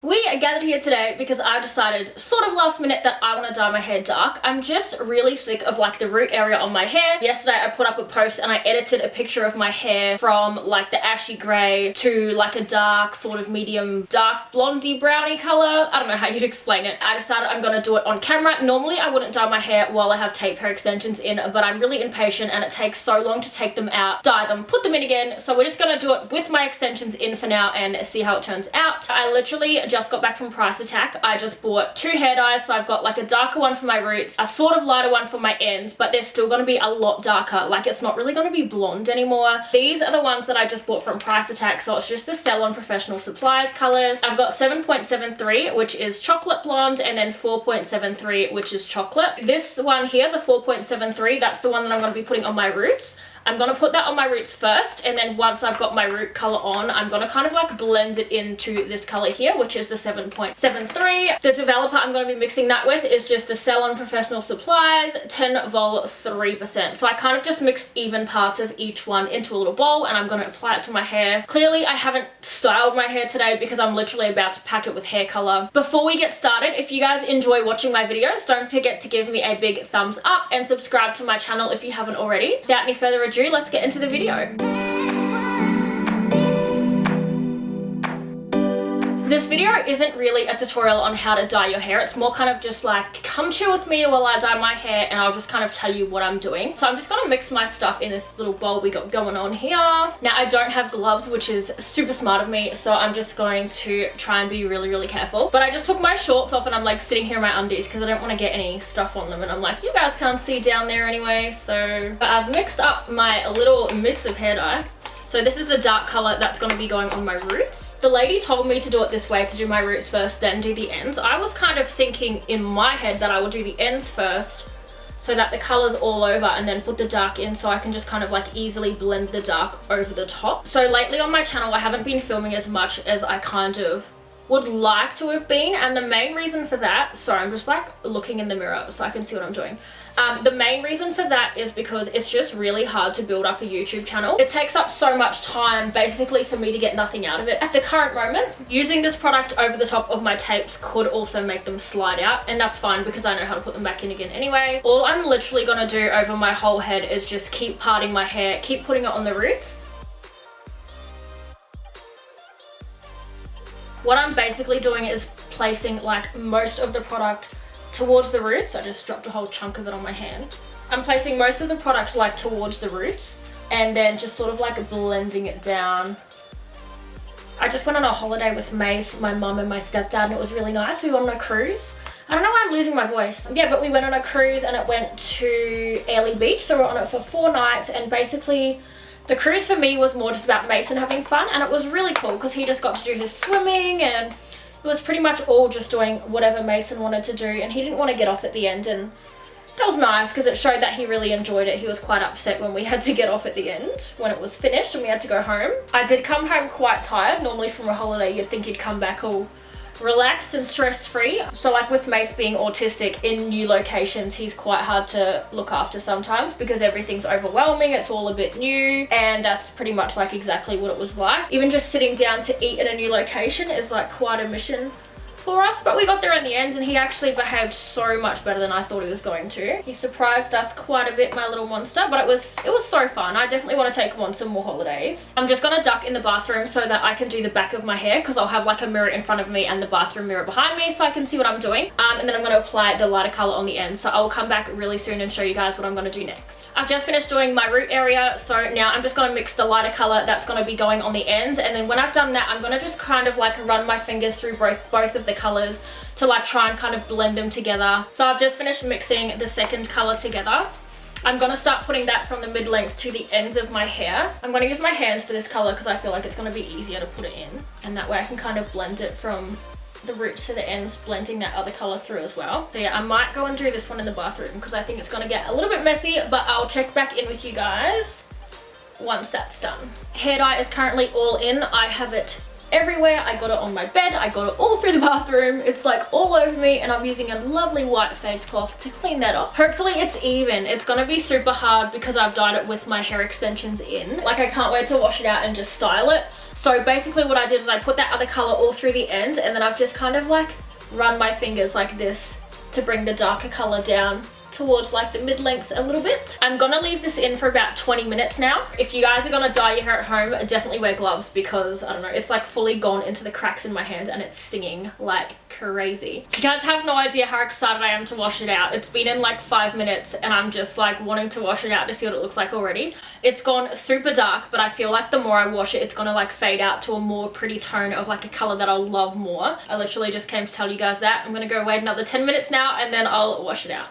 We are gathered here today because I decided sort of last minute that I want to dye my hair dark. I'm just really sick of like the root area on my hair. Yesterday I put up a post and I edited a picture of my hair from like the ashy grey to like a dark sort of medium dark blondie brownie colour. I don't know how you'd explain it. I decided I'm going to do it on camera. Normally I wouldn't dye my hair while I have tape hair extensions in, but I'm really impatient and it takes so long to take them out, dye them, put them in again. So we're just going to do it with my extensions in for now and see how it turns out. I literally just got back from Price Attack. I just bought 2 hair dyes, so I've got like a darker one for my roots, a sort of lighter one for my ends, but they're still going to be a lot darker. Like it's not really going to be blonde anymore. These are the ones that I just bought from Price Attack, so it's just the Sell on Professional Supplies colors. I've got 7.73, which is chocolate blonde, and then 4.73, which is chocolate. This one here, the 4.73, that's the one that I'm going to be putting on my roots. I'm going to put that on my roots first, and then once I've got my root color on, I'm going to kind of like blend it into this color here, which is the 7.73. The developer I'm going to be mixing that with is just the Sell on Professional Supplies 10 vol 3%. So I kind of just mixed even parts of each one into a little bowl, and I'm going to apply it to my hair. Clearly I haven't styled my hair today because I'm literally about to pack it with hair color. Before we get started, if you guys enjoy watching my videos, don't forget to give me a big thumbs up and subscribe to my channel if you haven't already. Without any further ado, let's get into the video. This video isn't really a tutorial on how to dye your hair. It's more kind of just like, come chill with me while I dye my hair and I'll just kind of tell you what I'm doing. So I'm just going to mix my stuff in this little bowl we got going on here. Now I don't have gloves, which is super smart of me, so I'm just going to try and be really careful. But I just took my shorts off and I'm like sitting here in my undies because I don't want to get any stuff on them, and I'm like, you guys can't see down there anyway. So I've mixed up my little mix of hair dye. So this is the dark color that's going to be going on my roots. The lady told me to do it this way, to do my roots first, then do the ends. I was kind of thinking in my head that I would do the ends first so that the color's all over, and then put the dark in so I can just kind of like easily blend the dark over the top. So lately on my channel, I haven't been filming as much as I kind of would like to have been, and the main reason for that, sorry, I'm just like looking in the mirror so I can see what I'm doing. The main reason for that is because it's just really hard to build up a YouTube channel. It takes up so much time basically for me to get nothing out of it. At the current moment, using this product over the top of my tapes could also make them slide out, and that's fine because I know how to put them back in again anyway. All I'm literally gonna do over my whole head is just keep parting my hair, keep putting it on the roots. What I'm basically doing is placing like most of the product towards the roots. I just dropped a whole chunk of it on my hand. I'm placing most of the product like towards the roots and then just sort of like blending it down. I just went on a holiday with Mace, my mum and my stepdad, and it was really nice. We went on a cruise. I don't know why I'm losing my voice. Yeah, but we went on a cruise and it went to Airlie Beach, so we were on it for 4 nights, and basically the cruise for me was more just about Mason having fun, and it was really cool because he just got to do his swimming, and it was pretty much all just doing whatever Mason wanted to do, and he didn't want to get off at the end, and that was nice because it showed that he really enjoyed it. He was quite upset when we had to get off at the end, when it was finished and we had to go home. I did come home quite tired. Normally from a holiday you'd think you'd come back all relaxed and stress-free. So like with Mace being autistic, in new locations he's quite hard to look after sometimes because everything's overwhelming, it's all a bit new, and that's pretty much like exactly what it was like. Even just sitting down to eat in a new location is like quite a mission for us, but we got there in the end and he actually behaved so much better than I thought he was going to. He surprised us quite a bit, my little monster, but it was so fun. I definitely want to take him on some more holidays. I'm just gonna duck in the bathroom so that I can do the back of my hair because I'll have like a mirror in front of me and the bathroom mirror behind me so I can see what I'm doing, and then I'm going to apply the lighter color on the end. So I will come back really soon and show you guys what I'm going to do next. I've just finished doing my root area, so now I'm just going to mix the lighter color that's going to be going on the ends, and then when I've done that I'm going to just kind of like run my fingers through both of the colors to like try and kind of blend them together. So I've just finished mixing the second color together. I'm going to start putting that from the mid-length to the ends of my hair. I'm going to use my hands for this color because I feel like it's going to be easier to put it in, and that way I can kind of blend it from the roots to the ends, blending that other color through as well. So yeah, I might go and do this one in the bathroom because I think it's going to get a little bit messy, but I'll check back in with you guys once that's done. Hair dye is currently all in. I have it everywhere. I got it on my bed, I got it all through the bathroom, it's like all over me, and I'm using a lovely white face cloth to clean that up. Hopefully it's even. It's gonna be super hard because I've dyed it with my hair extensions in. Like I can't wait to wash it out and just style it. So basically what I did is I put that other color all through the end, and then I've just kind of like run my fingers like this to bring the darker color down towards like the mid-length a little bit. I'm gonna leave this in for about 20 minutes now. If you guys are gonna dye your hair at home, definitely wear gloves, because I don't know, it's like fully gone into the cracks in my hand and it's stinging like crazy. You guys have no idea how excited I am to wash it out. It's been in like 5 minutes and I'm just like wanting to wash it out to see what it looks like already. It's gone super dark, but I feel like the more I wash it, it's gonna like fade out to a more pretty tone of like a color that I'll love more. I literally just came to tell you guys that. I'm gonna go wait another 10 minutes now and then I'll wash it out.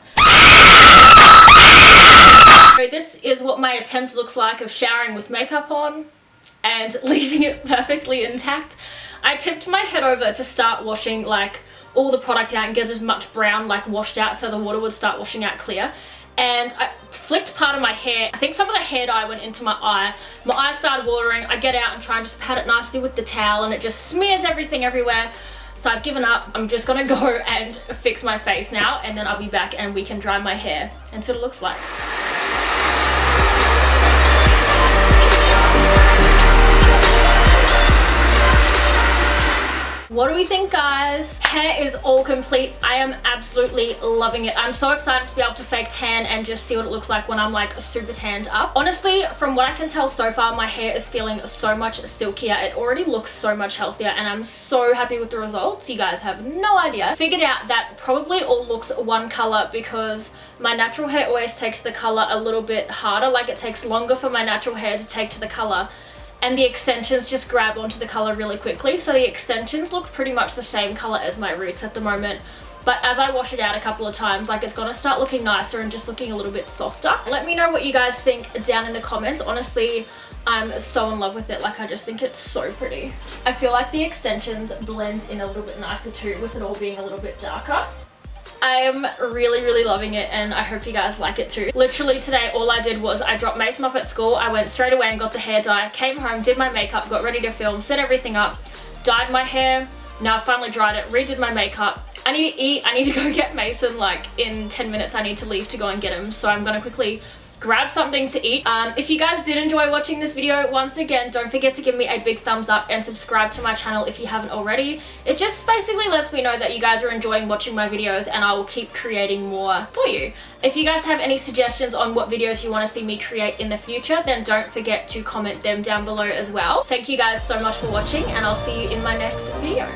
So this is what my attempt looks like of showering with makeup on and leaving it perfectly intact. I tipped my head over to start washing like all the product out and get as much brown like washed out so the water would start washing out clear. And I flicked part of my hair. I think some of the hair dye went into my eye. My eye started watering. I get out and try and just pat it nicely with the towel and it just smears everything everywhere. So I've given up. I'm just gonna go and fix my face now, and then I'll be back and we can dry my hair and see what it looks like. What do we think, guys? Hair is all complete. I am absolutely loving it. I'm so excited to be able to fake tan and just see what it looks like when I'm like super tanned up. Honestly, from what I can tell so far, my hair is feeling so much silkier. It already looks so much healthier and I'm so happy with the results. You guys have no idea. Figured out that probably all looks one color because my natural hair always takes the color a little bit harder. Like it takes longer for my natural hair to take to the color, and the extensions just grab onto the color really quickly. So the extensions look pretty much the same color as my roots at the moment. But as I wash it out a couple of times, like it's gonna start looking nicer and just looking a little bit softer. Let me know what you guys think down in the comments. Honestly, I'm so in love with it. Like I just think it's so pretty. I feel like the extensions blend in a little bit nicer too with it all being a little bit darker. I am really loving it and I hope you guys like it too. Literally today all I did was I dropped Mason off at school. I went straight away and got the hair dye, came home, did my makeup, got ready to film, set everything up, dyed my hair. Now I finally dried it, redid my makeup. I need to eat. I need to go get Mason. Like in 10 minutes I need to leave to go and get him, so I'm gonna quickly grab something to eat. If you guys did enjoy watching this video, once again, don't forget to give me a big thumbs up and subscribe to my channel if you haven't already. It just basically lets me know that you guys are enjoying watching my videos and I will keep creating more for you. If you guys have any suggestions on what videos you want to see me create in the future, then don't forget to comment them down below as well. Thank you guys so much for watching and I'll see you in my next video.